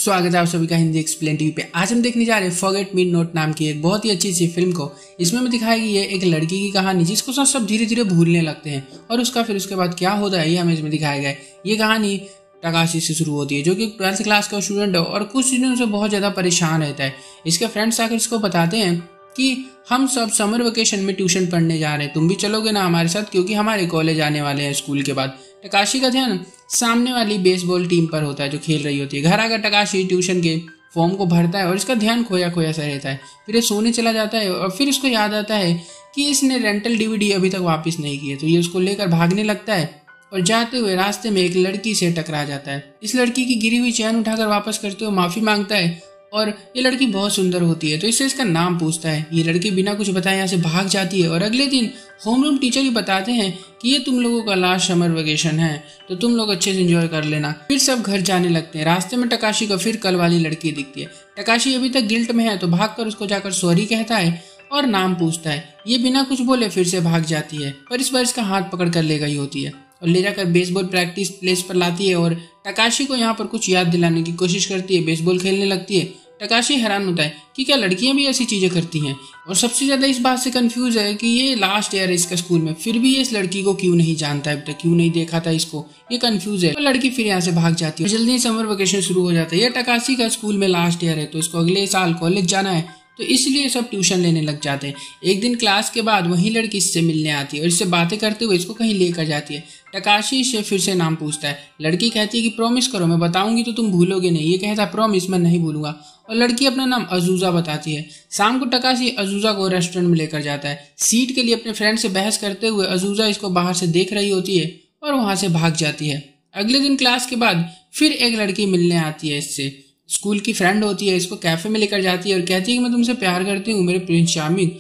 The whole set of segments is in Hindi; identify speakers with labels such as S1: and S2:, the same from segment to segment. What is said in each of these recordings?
S1: स्वागत है आप सभी का हिंदी एक्सप्लेन टीवी पे। आज हम देखने जा रहे हैं फॉरगेट मी नॉट नाम की एक बहुत ही अच्छी सी फिल्म को। इसमें हमें दिखाई गई है एक लड़की की कहानी जिसको सब धीरे धीरे भूलने लगते हैं और उसके बाद क्या होता है ये हमें इसमें दिखाया गया है। ये कहानी तकाशी से शुरू होती है जो कि 12th क्लास का स्टूडेंट है और कुछ दिनों से बहुत ज़्यादा परेशान रहता है। इसके फ्रेंड्स आकर इसको बताते हैं कि हम सब समर वेकेशन में ट्यूशन पढ़ने जा रहे हैं, तुम भी चलोगे ना हमारे साथ, क्योंकि हमारे कॉलेज आने वाले हैं स्कूल के बाद। तकाशी का ध्यान सामने वाली बेसबॉल टीम पर होता है जो खेल रही होती है। घर आकर तकाशी ट्यूशन के फॉर्म को भरता है और इसका ध्यान खोया खोया सा रहता है। फिर ये सोने चला जाता है और फिर इसको याद आता है कि इसने रेंटल डीवीडी अभी तक वापस नहीं की है, तो ये उसको लेकर भागने लगता है और जाते हुए रास्ते में एक लड़की से टकरा जाता है। इस लड़की की गिरी हुई चैन उठाकर वापस करते हुए माफी मांगता है और ये लड़की बहुत सुंदर होती है तो इससे इसका नाम पूछता है। ये लड़की बिना कुछ बताए यहाँ से भाग जाती है और अगले दिन होमरूम टीचर ही बताते हैं कि ये तुम लोगों का लास्ट समर वेकेशन है तो तुम लोग अच्छे से एंजॉय कर लेना। फिर सब घर जाने लगते हैं। रास्ते में तकाशी को फिर कल वाली लड़की दिखती है। तकाशी अभी तक गिल्ट में है तो भागकर उसको जाकर सॉरी कहता है और नाम पूछता है। ये बिना कुछ बोले फिर से भाग जाती है पर इस बार इसका हाथ पकड़ कर ले गई होती है और ले जाकर बेसबॉल प्रैक्टिस प्लेस पर लाती है और तकाशी को यहाँ पर कुछ याद दिलाने की कोशिश करती है। बेसबॉल खेलने लगती है। तकाशी हैरान होता है कि क्या लड़कियां भी ऐसी चीजें करती हैं और सबसे ज्यादा इस बात से कंफ्यूज है कि ये लास्ट ईयर है इसका स्कूल में, फिर भी ये इस लड़की को क्यों नहीं जानता है, क्यों नहीं देखा था इसको, ये कंफ्यूज है। तो लड़की फिर यहाँ से भाग जाती है। जल्दी समर वेकेशन शुरू हो जाता है। ये तकाशी का स्कूल में लास्ट ईयर है तो इसको अगले साल कॉलेज जाना है तो इसलिए सब ट्यूशन लेने लग जाते हैं। एक दिन क्लास के बाद वही लड़की इससे मिलने आती है और इससे बातें करते हुए इसको कहीं लेकर जाती है। तकाशी से फिर से नाम पूछता है। लड़की कहती है कि प्रॉमिस करो, मैं बताऊंगी तो तुम भूलोगे नहीं। ये कहता है प्रॉमिस, मैं नहीं भूलूंगा। और लड़की अपना नाम अजूजा बताती है। शाम को तकाशी अजूजा को रेस्टोरेंट में लेकर जाता है। सीट के लिए अपने फ्रेंड से बहस करते हुए अजूजा इसको बाहर से देख रही होती है और वहां से भाग जाती है। अगले दिन क्लास के बाद फिर एक लड़की मिलने आती है इससे, स्कूल की फ्रेंड होती है। इसको कैफे में लेकर जाती है और कहती है कि मैं तुमसे प्यार करती हूँ मेरे प्रिंस चार्मिंग,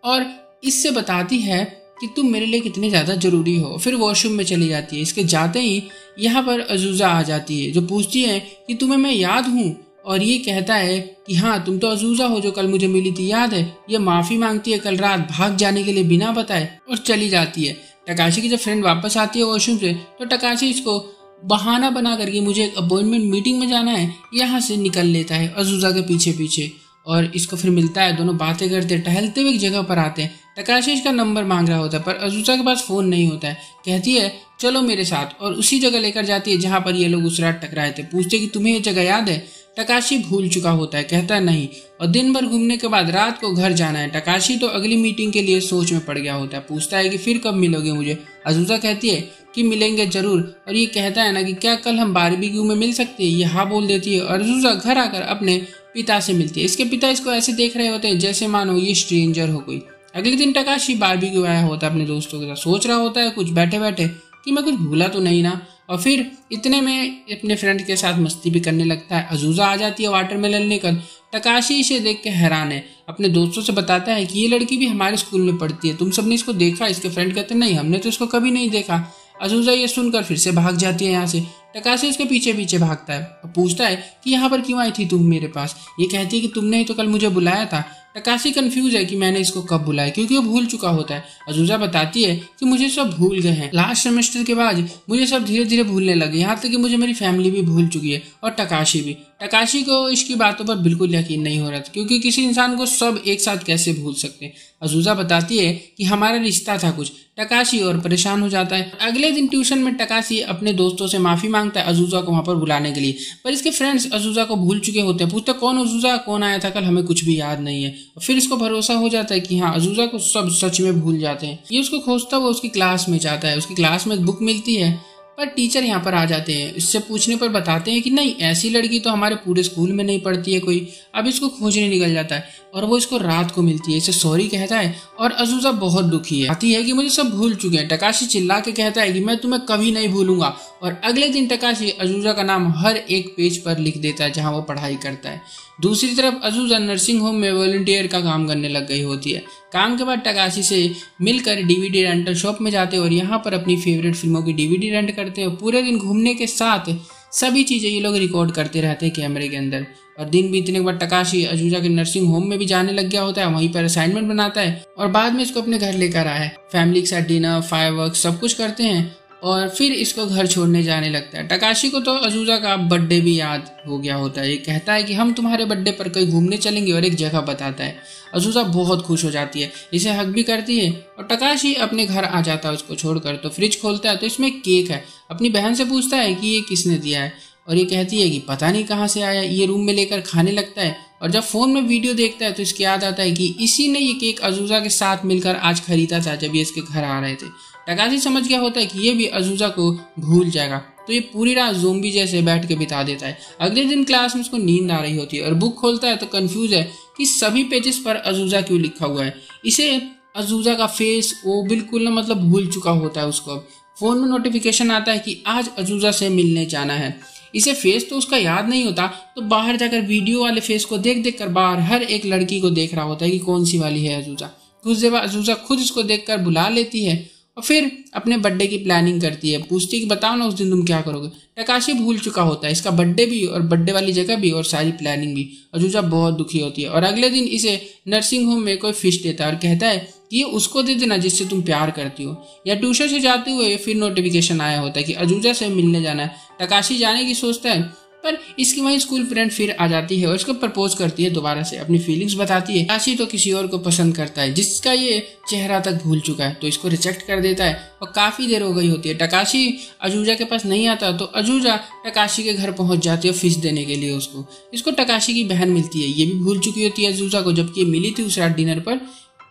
S1: और इससे बताती है कि तुम मेरे लिए कितने ज़्यादा ज़रूरी हो। फिर वॉशरूम में चली जाती है। इसके जाते ही यहाँ पर अजूजा आ जाती है जो पूछती है कि तुम्हें मैं याद हूँ, और ये कहता है कि हाँ तुम तो अजूजा हो जो कल मुझे मिली थी, याद है। ये माफ़ी मांगती है कल रात भाग जाने के लिए बिना बताए और चली जाती है। तकाशी की जब फ्रेंड वापस आती है वॉशरूम से तो तकाशी इसको बहाना बना करके मुझे एक अपॉइंटमेंट मीटिंग में जाना है यहाँ से निकल लेता है अजूजा के पीछे पीछे और इसको फिर मिलता है। दोनों बातें करते टहलते हुए एक जगह पर आते हैं। तकाशी इसका नंबर मांग रहा होता है पर अजूजा के पास फोन नहीं होता है। कहती है चलो मेरे साथ, और उसी जगह लेकर जाती है जहाँ पर ये लोग उस रात टकराए थे। पूछते कि तुम्हें ये जगह याद है। तकाशी भूल चुका होता है, कहता है नहीं। और दिन भर घूमने के बाद रात को घर जाना है। तकाशी तो अगली मीटिंग के लिए सोच में पड़ गया होता है। पूछता है कि फिर कब मिलोगे मुझे। अजूजा कहती है कि मिलेंगे जरूर, और ये कहता है ना कि क्या कल हम बारबेक्यू में मिल सकते हैं। ये हाँ बोल देती है और अजूजा घर आकर अपने पिता से मिलती है। इसके पिता इसको ऐसे देख रहे होते हैं जैसे मानो ये स्ट्रेंजर हो कोई। अगले दिन तकाशी बारबेक्यू आया होता है अपने दोस्तों के साथ। सोच रहा होता है कुछ बैठे बैठे कि मैं कुछ भूला तो नहीं ना, और फिर इतने में अपने फ्रेंड के साथ मस्ती भी करने लगता है। अजूजा आ जाती है वाटरमेलन लेकर। तकाशी इसे देख के हैरान है। अपने दोस्तों से बताता है कि ये लड़की भी हमारे स्कूल में पढ़ती है, तुम सबने इसको देखा। इसके फ्रेंड कहते नहीं, हमने तो इसको कभी नहीं देखा। अजूजा ये सुनकर फिर से भाग जाती है यहाँ से। तकाशी उसके पीछे पीछे भागता है और पूछता है कि यहाँ पर क्यों आई थी तुम मेरे पास। ये कहती है कि तुमने ही तो कल मुझे बुलाया था। तकाशी कंफ्यूज है कि मैंने इसको कब बुलाया क्योंकि वो भूल चुका होता है। अजूजा बताती है कि मुझे सब भूल गए हैं, लास्ट सेमेस्टर के बाद मुझे सब धीरे धीरे भूलने लगे, यहाँ तक कि मुझे मेरी फैमिली भी भूल चुकी है और तकाशी भी। तकाशी को इसकी बातों पर बिल्कुल यकीन नहीं हो रहा था क्योंकि किसी इंसान को सब एक साथ कैसे भूल सकते हैं। अजूजा बताती है कि हमारा रिश्ता था कुछ। तकाशी और परेशान हो जाता है। अगले दिन ट्यूशन में तकाशी अपने दोस्तों से माफी मांगता है अजूजा को वहां पर बुलाने के लिए, पर इसके फ्रेंड्स अजूजा को भूल चुके होते हैं। पूछते कौन अजूजा, कौन आया था कल, हमें कुछ भी याद नहीं है। फिर इसको भरोसा हो जाता है कि हाँ अजूजा को सब सच में भूल जाते हैं। ये उसको खोजता हुआ उसकी क्लास में जाता है। उसकी क्लास में एक बुक मिलती है पर टीचर यहाँ पर आ जाते हैं। इससे पूछने पर बताते हैं कि नहीं, ऐसी लड़की तो हमारे पूरे स्कूल में नहीं पढ़ती है कोई। अब इसको खोजने निकल जाता है और वो इसको रात को मिलती है। इसे सॉरी कहता है और अजूजा बहुत दुखी है। आती है कि मुझे सब भूल चुके हैं। तकाशी चिल्ला के कहता है कि मैं तुम्हें कभी नहीं भूलूंगा, और अगले दिन तकाशी अजूजा का नाम हर एक पेज पर लिख देता है जहाँ वो पढ़ाई करता है। दूसरी तरफ अजूजा नर्सिंग होम में वॉलंटियर का काम करने लग गई होती है। काम के बाद तकाशी से मिलकर डीवीडी रेंटल शॉप में जाते हैं और यहाँ पर अपनी फेवरेट फिल्मों की डीवीडी रेंट करते हैं। पूरे दिन घूमने के साथ सभी चीज़ें ये लोग रिकॉर्ड करते रहते हैं कैमरे के अंदर। और दिन बीतने के बाद तकाशी अजूजा के नर्सिंग होम में भी जाने लग गया होता है। वहीं पर असाइनमेंट बनाता है और बाद में इसको अपने घर लेकर आया है। फैमिली के साथ डिनर, फायरवर्क्स सब कुछ करते हैं और फिर इसको घर छोड़ने जाने लगता है। तकाशी को तो अजूजा का बर्थडे भी याद हो गया होता है। ये कहता है कि हम तुम्हारे बर्थडे पर कहीं घूमने चलेंगे और एक जगह बताता है। अजूजा बहुत खुश हो जाती है, इसे हक भी करती है और तकाशी अपने घर आ जाता है उसको छोड़कर। तो फ्रिज खोलता है तो इसमें केक है। अपनी बहन से पूछता है कि ये किसने दिया है और ये कहती है कि पता नहीं कहाँ से आया। ये रूम में लेकर खाने लगता है और जब फोन में वीडियो देखता है तो इसके याद आता है कि इसी ने ये केक अजूजा के साथ मिलकर आज खरीदा था जब ये इसके घर आ रहे थे। तकाशी समझ गया होता है कि ये भी अजूजा को भूल जाएगा, तो ये पूरी रात ज़ोंबी जैसे बैठ के बिता देता है। अगले दिन क्लास में उसको नींद आ रही होती है और बुक खोलता है तो कंफ्यूज है कि सभी पेजेस पर अजूजा क्यों लिखा हुआ है। इसे अजूजा का फेस वो बिल्कुल मतलब भूल चुका होता है। उसको फोन में नोटिफिकेशन आता है कि आज अजूजा से मिलने जाना है। इसे फेस तो उसका याद नहीं होता, तो बाहर जाकर वीडियो वाले फेस को देख देख कर बाहर हर एक लड़की को देख रहा होता है कि कौन सी वाली है अजूजा। कुछ देर बाद अजूजा खुद इसको देखकर बुला लेती है और फिर अपने बर्थडे की प्लानिंग करती है। पूछती है कि बताओ ना उस दिन तुम क्या करोगे। तकाशी भूल चुका होता है इसका बर्थडे भी और बर्थडे वाली जगह भी और सारी प्लानिंग भी। अजूजा बहुत दुखी होती है और अगले दिन इसे नर्सिंग होम में कोई फिश देता है और कहता है कि ये उसको दे देना जिससे तुम प्यार करती हो। या ट्यूशन से जाते हुए फिर नोटिफिकेशन आया होता है कि अजूजा से मिलने जाना है। तकाशी जाने की सोचता है पर इसकी वही स्कूल फ्रेंड फिर आ जाती है और इसको प्रपोज करती है दोबारा से, अपनी फीलिंग्स बताती है। तकाशी तो किसी और को पसंद करता है जिसका ये चेहरा तक भूल चुका है, तो इसको रिजेक्ट कर देता है और काफी देर हो गई होती है। तकाशी अजूजा के पास नहीं आता तो अजूजा तकाशी के घर पहुंच जाती है फिश देने के लिए उसको। इसको तकाशी की बहन मिलती है, ये भी भूल चुकी होती है अजूजा को, जबकि ये मिली थी उस रात डिनर पर।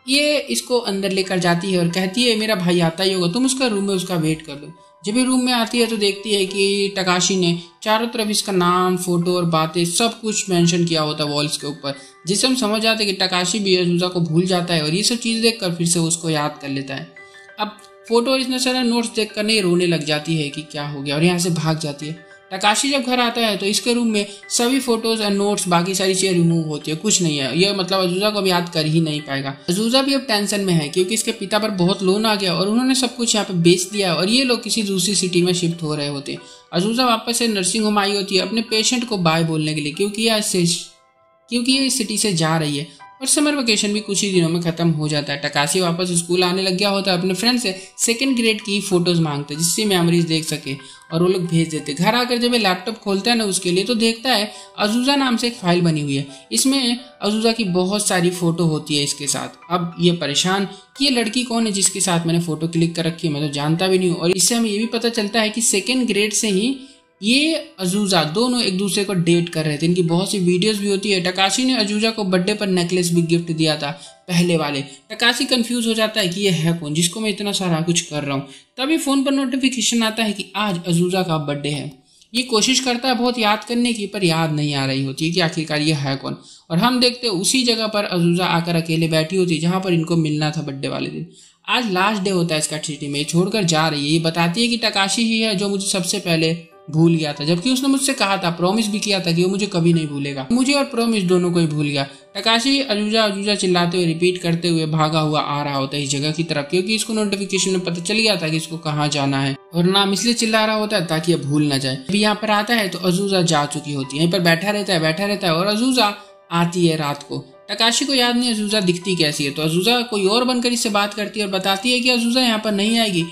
S1: ये इसको अंदर लेकर जाती है और कहती है मेरा भाई आता ही होगा, तुम उसका रूम में उसका वेट कर लो। जब ये रूम में आती है तो देखती है कि तकाशी ने चारों तरफ इसका नाम, फोटो और बातें सब कुछ मेंशन किया होता है वॉल्स के ऊपर, जिससे हम समझ जाते हैं कि तकाशी भी अजूजा को भूल जाता है और ये सब चीज़ देखकर फिर से उसको याद कर लेता है। अब फोटो और इतने सारे नोट्स देखकर नहीं रोने लग जाती है कि क्या हो गया और यहाँ से भाग जाती है। तकाशी जब घर आता है तो इसके रूम में सभी फोटोज एंड नोट्स बाकी सारी चीजें रिमूव होती है, कुछ नहीं है। ये मतलब अजूजा को अब याद कर ही नहीं पाएगा। अजूजा भी अब टेंशन में है क्योंकि इसके पिता पर बहुत लोन आ गया और उन्होंने सब कुछ यहाँ पे बेच दिया और ये लोग किसी दूसरी सिटी में शिफ्ट हो रहे होते हैं। अजूजा वापस से नर्सिंग होम आई होती है अपने पेशेंट को बाय बोलने के लिए क्योंकि ये इस सिटी से जा रही है और समर वेकेशन भी कुछ ही दिनों में खत्म हो जाता है। तकाशी वापस स्कूल आने लग गया होता है, अपने फ्रेंड से सेकंड ग्रेड की फोटोज मांगते जिससे मेमोरीज देख सके और वो लोग भेज देते। घर आकर जब ये लैपटॉप खोलता है ना उसके लिए तो देखता है अजूजा नाम से एक फाइल बनी हुई है। इसमें अजूजा की बहुत सारी फोटो होती है इसके साथ। अब ये परेशान कि ये लड़की कौन है जिसके साथ मैंने फोटो क्लिक कर रखी है, मैं तो जानता भी नहीं हूँ। और इससे हमें ये भी पता चलता है कि सेकेंड ग्रेड से ही ये अजूजा दोनों एक दूसरे को डेट कर रहे थे। इनकी बहुत सी वीडियोस भी होती है। तकाशी ने अजूजा को बर्थडे पर नेकलेस भी गिफ्ट दिया था पहले वाले। तकाशी कंफ्यूज हो जाता है कि ये है कौन जिसको मैं इतना सारा कुछ कर रहा हूँ। तभी फोन पर नोटिफिकेशन आता है कि आज अजूजा का बर्थडे है। ये कोशिश करता है बहुत याद करने की पर याद नहीं आ रही होती है कि आखिरकार ये है कौन। और हम देखते हैं उसी जगह पर अजूजा आकर अकेले बैठी होती है जहाँ पर इनको मिलना था बर्थडे वाले दिन। आज लास्ट डे होता है इसका सिटी में, छोड़कर जा रही है। ये बताती है कि तकाशी ही है जो मुझे सबसे पहले भूल गया था, जबकि उसने मुझसे कहा था, प्रॉमिस भी किया था कि वो मुझे कभी नहीं भूलेगा। मुझे और प्रॉमिस दोनों को ही भूल गया। तकाशी अजूजा अजूजा चिल्लाते हुए रिपीट करते हुए भागा हुआ आ रहा होता है इस जगह की तरफ क्योंकि इसको नोटिफिकेशन में पता चल गया था कि इसको कहाँ जाना है और नाम इसलिए चिल्ला रहा होता है ताकि ये भूल ना जाए। अभी यहाँ पर आता है तो अजूजा जा चुकी होती है, यहीं पर बैठा रहता है और अजूजा आती है रात को। तकाशी को याद नहीं अजूजा दिखती कैसी है, तो अजूजा कोई और बनकर इससे बात करती है और बताती है कि अजूजा यहाँ पर नहीं आएगी,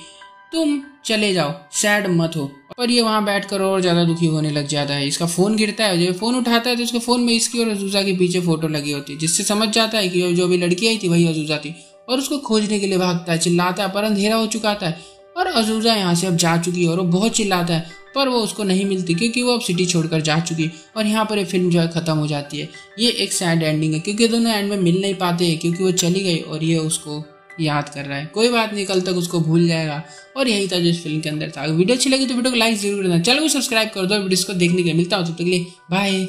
S1: तुम चले जाओ, सैड मत हो। पर ये वहां बैठकर और ज्यादा दुखी होने लग जाता है। इसका फोन गिरता है, जब फोन उठाता है तो उसके फोन में इसकी और अजूजा के पीछे फोटो लगी होती है, जिससे समझ जाता है कि जो भी लड़की आई थी वही अजूजा थी और उसको खोजने के लिए भागता है, चिल्लाता है पर अंधेरा हो चुका था और अजूजा यहाँ से अब जा चुकी है और वो बहुत चिल्लाता है पर वो उसको नहीं मिलती क्योंकि वो अब सिटी छोड़कर जा चुकी और यहाँ पर ये फिल्म जो है खत्म हो जाती है। ये एक सैड एंडिंग है क्योंकि दोनों एंड में मिल नहीं पाते क्योंकि वो चली गई और ये उसको याद कर रहा है। कोई बात नहीं, कल तक उसको भूल जाएगा। और यही था जो इस फिल्म के अंदर था। वीडियो अच्छी लगी तो वीडियो को लाइक जरूर करना, चैनल को सब्सक्राइब कर दो। वीडियो को देखने के लिए मिलता हूं, तब तक के लिए बाय।